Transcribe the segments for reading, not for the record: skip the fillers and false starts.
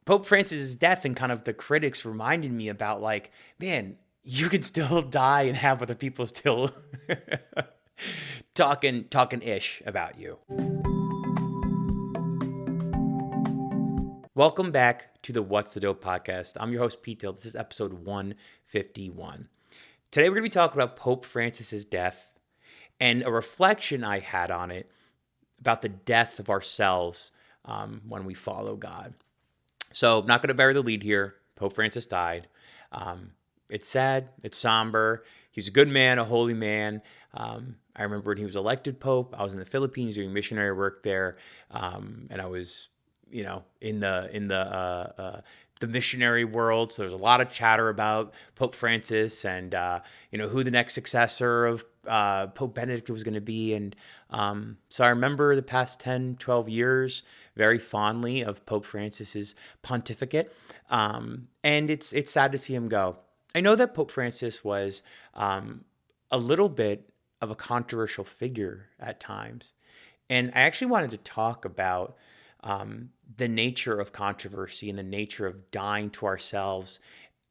Pope Francis's death and kind of the critics reminded me about like, man, you could still die and have other people still talking ish about you. Welcome back to the What's the Dill podcast. I'm your host, Pete Dill. This is episode 151. Today we're going to be talking about Pope Francis's death and a reflection I had on it about the death of ourselves when we follow God. So I'm not going to bury the lead here. Pope Francis died. It's sad. It's somber. He was a good man, a holy man. I remember when he was elected Pope, I was in the Philippines doing missionary work there, and I was, in the missionary world. So there's a lot of chatter about Pope Francis and who the next successor of Pope Benedict was going to be. And so I remember the past 10, 12 years very fondly of Pope Francis's pontificate. And it's sad to see him go. I know that Pope Francis was a little bit of a controversial figure at times. And I actually wanted to talk about the nature of controversy and the nature of dying to ourselves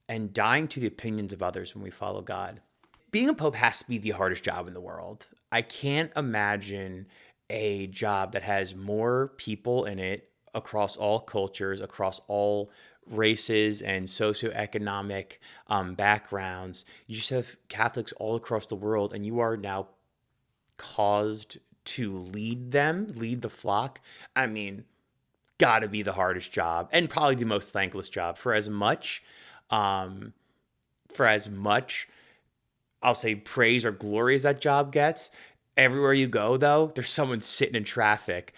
and dying to the opinions of others when we follow God. Being a pope has to be the hardest job in the world. I can't imagine a job that has more people in it across all cultures, across all races and socioeconomic backgrounds. You just have Catholics all across the world, and you are now caused to lead the flock. I mean, gotta be the hardest job and probably the most thankless job for as much I'll say praise or glory as that job gets. Everywhere you go, though, there's someone sitting in traffic,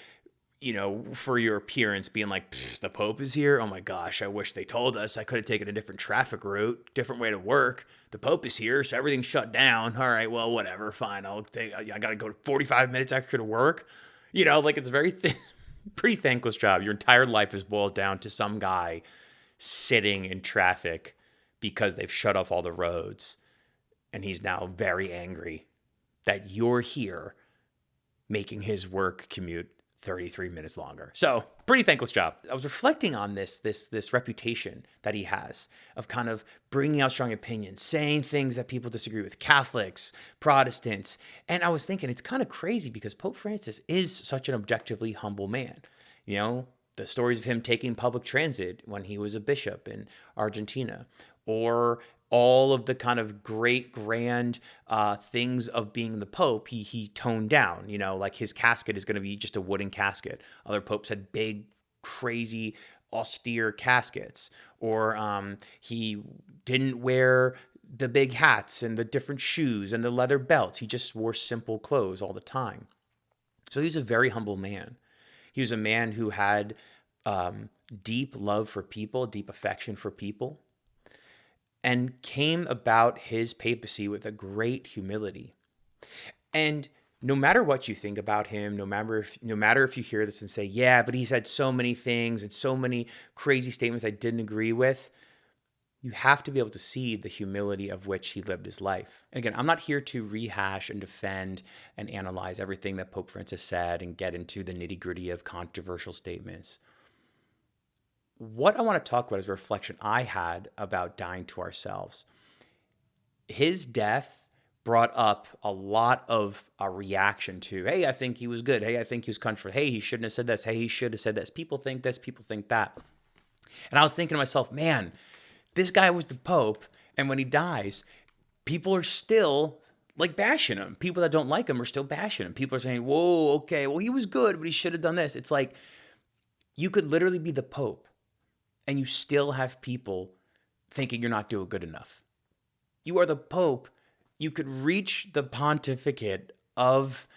for your appearance being like, the Pope is here. Oh my gosh, I wish they told us. I could have taken a different traffic route, different way to work. The Pope is here, so everything's shut down. All right, well, whatever, fine. I got to go 45 minutes extra to work. It's very pretty thankless job. Your entire life is boiled down to some guy sitting in traffic because they've shut off all the roads. And he's now very angry that you're here making his work commute 33 minutes longer. So pretty thankless job. I was reflecting on this reputation that he has of kind of bringing out strong opinions, saying things that people disagree with, Catholics, Protestants. And I was thinking it's kind of crazy because Pope Francis is such an objectively humble man. The stories of him taking public transit when he was a bishop in Argentina, or all of the kind of great, grand things of being the Pope, he toned down. Like his casket is going to be just a wooden casket. Other popes had big, crazy, austere caskets. Or he didn't wear the big hats and the different shoes and the leather belts. He just wore simple clothes all the time. So he's a very humble man. He was a man who had deep love for people, deep affection for people, and came about his papacy with a great humility. And no matter what you think about him, no matter if you hear this and say, yeah, but he's had so many things and so many crazy statements I didn't agree with, you have to be able to see the humility of which he lived his life. And again, I'm not here to rehash and defend and analyze everything that Pope Francis said and get into the nitty-gritty of controversial statements. What I want to talk about is a reflection I had about dying to ourselves. His death brought up a lot of a reaction to, hey, I think he was good. Hey, I think he was controversial. Hey, he shouldn't have said this. Hey, he should have said this. People think this, people think that. And I was thinking to myself, man, this guy was the Pope, and when he dies, people are still like bashing him. People that don't like him are still bashing him. People are saying, whoa, okay, well, he was good, but he should have done this. It's like you could literally be the Pope, and you still have people thinking you're not doing good enough. You are the Pope. You could reach the pontificate of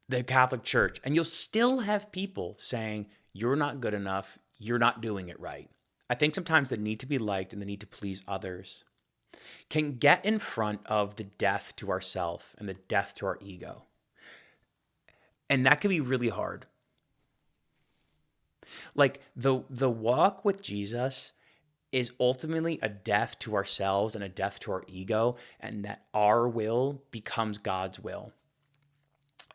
the Catholic Church, and you'll still have people saying you're not good enough, you're not doing it right. I think sometimes the need to be liked and the need to please others can get in front of the death to ourself and the death to our ego. And that can be really hard. Like the walk with Jesus is ultimately a death to ourselves and a death to our ego, and that our will becomes God's will.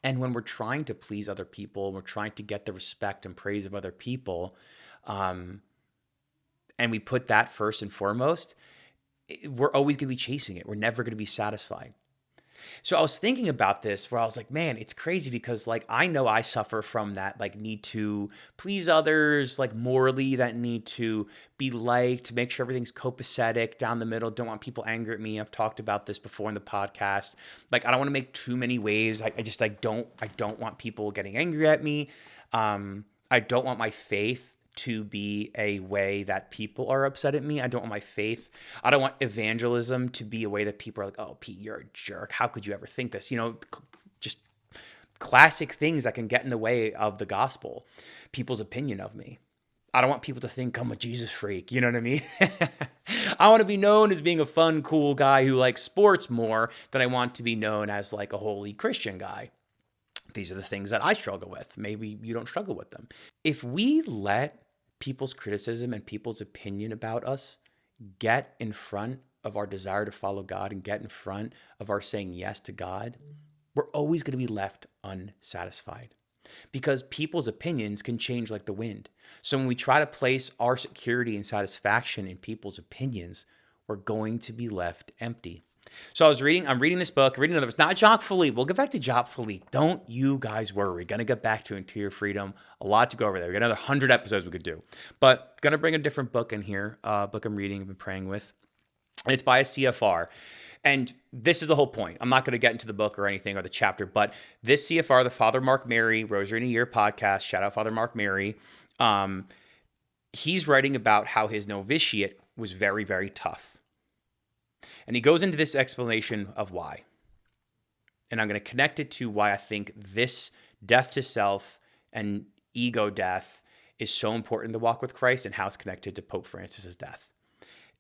And when we're trying to please other people, we're trying to get the respect and praise of other people, and we put that first and foremost, we're always going to be chasing it. We're never going to be satisfied. So I was thinking about this where I was like, man, it's crazy because like I know I suffer from that like need to please others, like morally, that need to be liked, to make sure everything's copacetic, down the middle, don't want people angry at me. I've talked about this before in the podcast. Like I don't want to make too many waves. I don't want people getting angry at me. I don't want my faith to be a way that people are upset at me. I don't want my faith. I don't want evangelism to be a way that people are like, oh, Pete, you're a jerk. How could you ever think this? Just classic things that can get in the way of the gospel, people's opinion of me. I don't want people to think I'm a Jesus freak. You know what I mean? I want to be known as being a fun, cool guy who likes sports more than I want to be known as like a holy Christian guy. These are the things that I struggle with. Maybe you don't struggle with them. If we let people's criticism and people's opinion about us get in front of our desire to follow God and get in front of our saying yes to God, we're always going to be left unsatisfied because people's opinions can change like the wind. So when we try to place our security and satisfaction in people's opinions, we're going to be left empty. So I'm reading this book, reading another. It's not Jacques Philippe. We'll get back to Jacques Philippe. Don't you guys worry. We're going to get back to Interior Freedom. A lot to go over there. We got another 100 episodes we could do. But going to bring a different book in here, book I'm reading, I've been praying with. And it's by a CFR. And this is the whole point. I'm not going to get into the book or anything or the chapter, but this CFR, the Father Mark Mary, Rosary in a Year podcast, shout out Father Mark Mary. He's writing about how his novitiate was very, very tough. And he goes into this explanation of why. And I'm going to connect it to why I think this death to self and ego death is so important to walk with Christ and how it's connected to Pope Francis's death.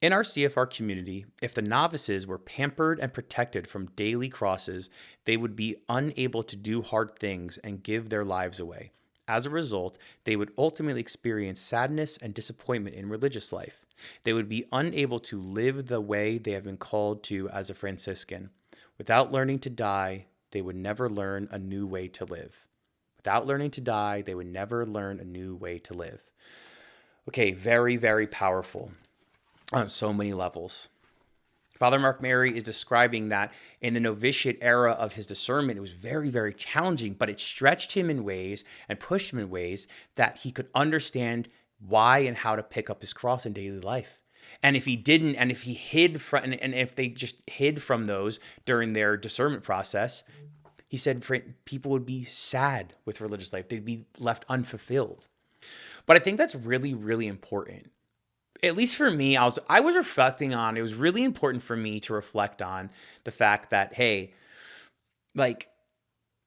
In our CFR community, if the novices were pampered and protected from daily crosses, they would be unable to do hard things and give their lives away. As a result, they would ultimately experience sadness and disappointment in religious life. They would be unable to live the way they have been called to as a Franciscan. Without learning to die, they would never learn a new way to live. Without learning to die, they would never learn a new way to live. Okay, very, very powerful on so many levels. Father Mark Mary is describing that in the novitiate era of his discernment, it was very, very challenging, but it stretched him in ways and pushed him in ways that he could understand why and how to pick up his cross in daily life. And if he didn't, and if he hid from, and if they just hid from those during their discernment process, he said people would be sad with religious life. They'd be left unfulfilled. But I think that's really, really important. At least for me, I was reflecting on, it was really important for me to reflect on the fact that, hey, like,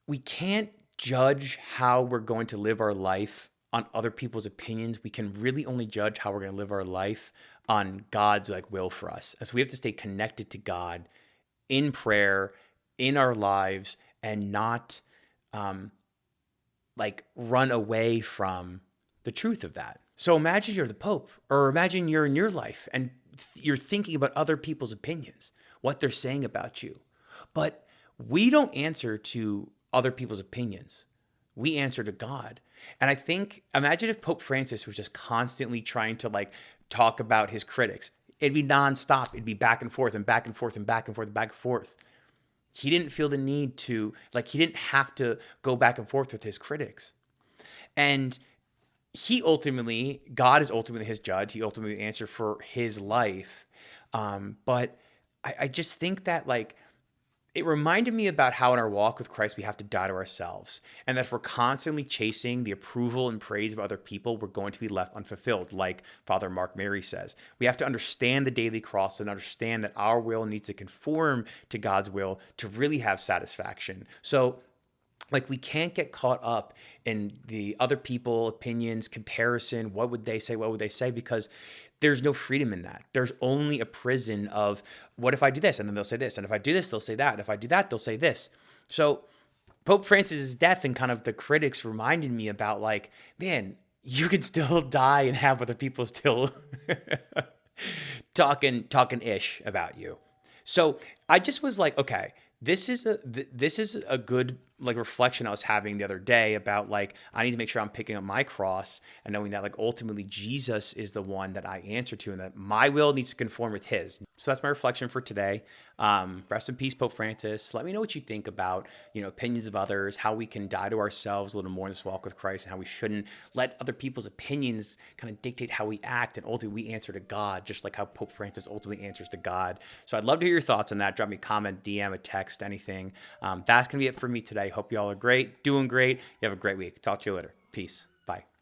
we can't judge how we're going to live our life on other people's opinions. We can really only judge how we're going to live our life on God's like will for us. And so we have to stay connected to God in prayer, in our lives, and not like run away from the truth of that. So imagine you're the Pope, or imagine you're in your life and you're thinking about other people's opinions, what they're saying about you. But we don't answer to other people's opinions. We answer to God. And I think, imagine if Pope Francis was just constantly trying to like talk about his critics. It'd be nonstop. It'd be back and forth and back and forth and back and forth and back and forth. He didn't feel the need to, like, he didn't have to go back and forth with his critics. And God is ultimately his judge. He ultimately answers for his life. But I just think that, like, it reminded me about how in our walk with Christ, we have to die to ourselves. And that if we're constantly chasing the approval and praise of other people, we're going to be left unfulfilled, like Father Mark Mary says. We have to understand the daily cross and understand that our will needs to conform to God's will to really have satisfaction. So, like, we can't get caught up in the other people, opinions, comparison. What would they say? What would they say? Because there's no freedom in that. There's only a prison of, what if I do this? And then they'll say this. And if I do this, they'll say that. And if I do that, they'll say this. So Pope Francis's death and kind of the critics reminded me about, like, man, you could still die and have other people still talking ish about you. So I just was like, okay, this is a good like reflection I was having the other day about like I need to make sure I'm picking up my cross and knowing that like ultimately Jesus is the one that I answer to and that my will needs to conform with his. So that's my reflection for today. Rest in peace, Pope Francis. Let me know what you think about, opinions of others, how we can die to ourselves a little more in this walk with Christ, and how we shouldn't let other people's opinions kind of dictate how we act, and ultimately we answer to God, just like how Pope Francis ultimately answers to God. So I'd love to hear your thoughts on that. Drop me a comment, DM, a text, anything. That's going to be it for me today. Hope you all are great, doing great. You have a great week. Talk to you later. Peace. Bye.